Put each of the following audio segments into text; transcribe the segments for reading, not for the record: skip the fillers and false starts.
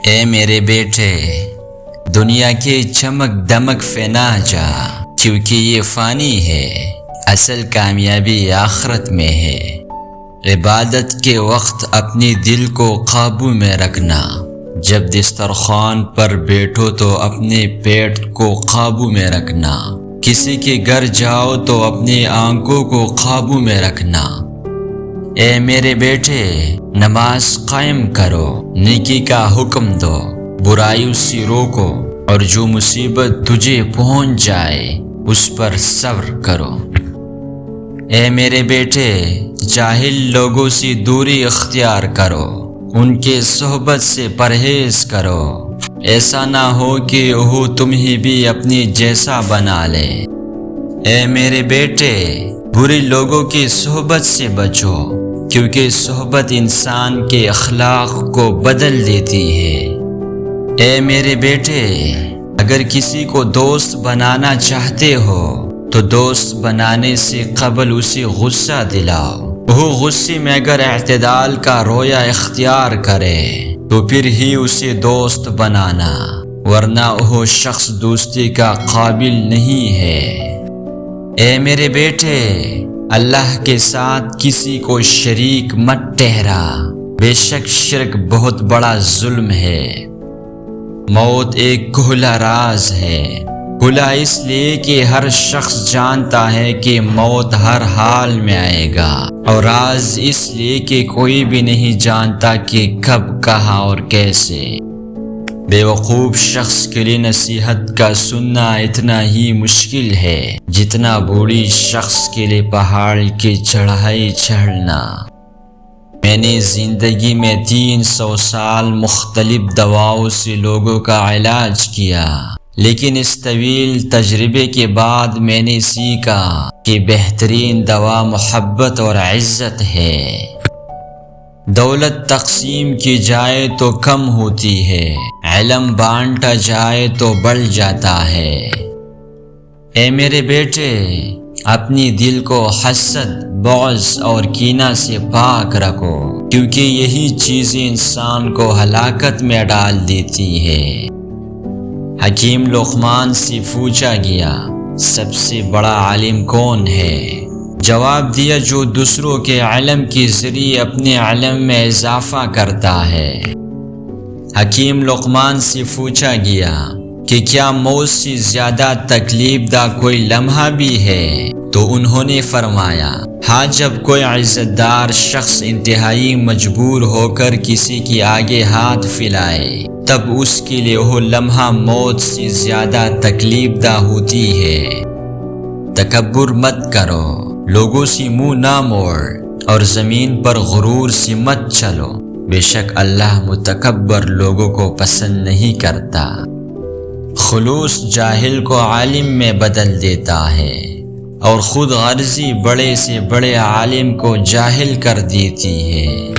اے میرے بیٹے، دنیا کی چمک دمک پہ نہ جا، کیونکہ یہ فانی ہے، اصل کامیابی آخرت میں ہے۔ عبادت کے وقت اپنی دل کو قابو میں رکھنا، جب دسترخوان پر بیٹھو تو اپنے پیٹ کو قابو میں رکھنا، کسی کے گھر جاؤ تو اپنی آنکھوں کو قابو میں رکھنا۔ اے میرے بیٹے، نماز قائم کرو، نیکی کا حکم دو، برائیوں سے روکو، اور جو مصیبت تجھے پہنچ جائے اس پر صبر کرو۔ اے میرے بیٹے، جاہل لوگوں سے دوری اختیار کرو، ان کے صحبت سے پرہیز کرو، ایسا نہ ہو کہ وہ تمہیں بھی اپنی جیسا بنا لے۔ اے میرے بیٹے، برے لوگوں کی صحبت سے بچو، کیونکہ صحبت انسان کے اخلاق کو بدل دیتی ہے۔ اے میرے بیٹے، اگر کسی کو دوست بنانا چاہتے ہو تو دوست بنانے سے قبل اسے غصہ دلاؤ۔ وہ غصے میں اگر اعتدال کا رویہ اختیار کرے تو پھر ہی اسے دوست بنانا، ورنہ وہ شخص دوستی کا قابل نہیں ہے۔ اے میرے بیٹے، اللہ کے ساتھ کسی کو شریک مت ٹھہرا، بے شک شرک بہت بڑا ظلم ہے۔ موت ایک کھلا راز ہے، کھلا اس لیے کہ ہر شخص جانتا ہے کہ موت ہر حال میں آئے گا، اور راز اس لیے کہ کوئی بھی نہیں جانتا کہ کب، کہاں اور کیسے۔ بے وقوف شخص کے لیے نصیحت کا سننا اتنا ہی مشکل ہے جتنا بوڑھی شخص کے لیے پہاڑ کی چڑھائی چڑھنا۔ میں نے زندگی میں 300 سال مختلف دواؤں سے لوگوں کا علاج کیا، لیکن اس طویل تجربے کے بعد میں نے سیکھا کہ بہترین دوا محبت اور عزت ہے۔ دولت تقسیم کی جائے تو کم ہوتی ہے، علم بانٹا جائے تو بڑھ جاتا ہے۔ اے میرے بیٹے، اپنی دل کو حسد، بغض اور کینہ سے پاک رکھو، کیونکہ یہی چیزیں انسان کو ہلاکت میں ڈال دیتی ہے۔ حکیم لقمان سے پوچھا گیا، سب سے بڑا عالم کون ہے؟ جواب دیا، جو دوسروں کے علم کے ذریعے اپنے علم میں اضافہ کرتا ہے۔ حکیم لقمان سے پوچھا گیا کہ کیا موت سے زیادہ تکلیف دہ کوئی لمحہ بھی ہے؟ تو انہوں نے فرمایا، ہاں، جب کوئی عزت دار شخص انتہائی مجبور ہو کر کسی کے آگے ہاتھ پھیلائے، تب اس کے لیے وہ لمحہ موت سے زیادہ تکلیف دہ ہوتی ہے۔ تکبر مت کرو، لوگوں سے منہ نہ موڑ، اور زمین پر غرور سے مت چلو، بے شک اللہ متکبر لوگوں کو پسند نہیں کرتا۔ خلوص جاہل کو عالم میں بدل دیتا ہے، اور خود غرضی بڑے سے بڑے عالم کو جاہل کر دیتی ہے۔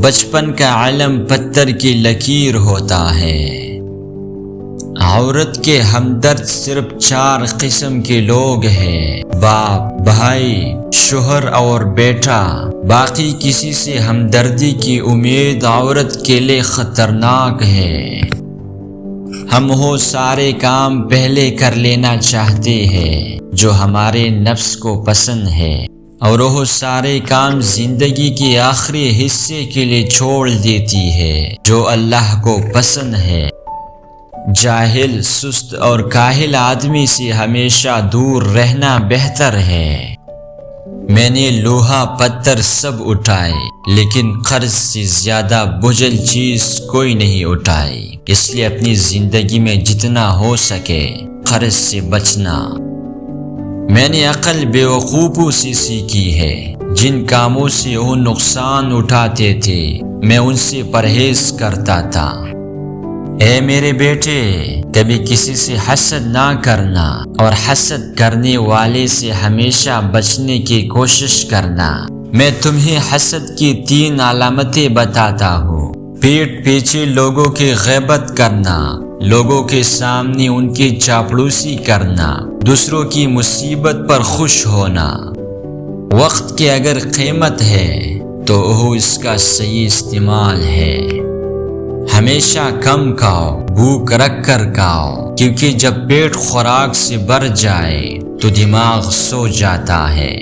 بچپن کا علم پتھر کی لکیر ہوتا ہے۔ عورت کے ہمدرد صرف 4 قسم کے لوگ ہیں، باپ، بھائی، شوہر اور بیٹا۔ باقی کسی سے ہمدردی کی امید عورت کے لیے خطرناک ہے۔ ہم وہ سارے کام پہلے کر لینا چاہتے ہیں جو ہمارے نفس کو پسند ہے، اور وہ سارے کام زندگی کے آخری حصے کے لیے چھوڑ دیتی ہے جو اللہ کو پسند ہے۔ جاہل، سست اور کاہل آدمی سے ہمیشہ دور رہنا بہتر ہے۔ میں نے لوہا پتھر سب اٹھائے، لیکن قرض سے زیادہ بوجھل چیز کوئی نہیں اٹھائی، اس لیے اپنی زندگی میں جتنا ہو سکے قرض سے بچنا۔ میں نے عقل بے وقوفوں سے سیکھی ہے، جن کاموں سے وہ نقصان اٹھاتے تھے میں ان سے پرہیز کرتا تھا۔ اے میرے بیٹے، کبھی کسی سے حسد نہ کرنا، اور حسد کرنے والے سے ہمیشہ بچنے کی کوشش کرنا۔ میں تمہیں حسد کی 3 علامتیں بتاتا ہوں۔ پیٹھ پیچھے لوگوں کی غیبت کرنا، لوگوں کے سامنے ان کی چاپلوسی کرنا، دوسروں کی مصیبت پر خوش ہونا۔ وقت کی اگر قیمت ہے تو وہ اس کا صحیح استعمال ہے۔ ہمیشہ کم کھاؤ، بھوک رکھ کر کھاؤ، کیونکہ جب پیٹ خوراک سے بھر جائے تو دماغ سو جاتا ہے۔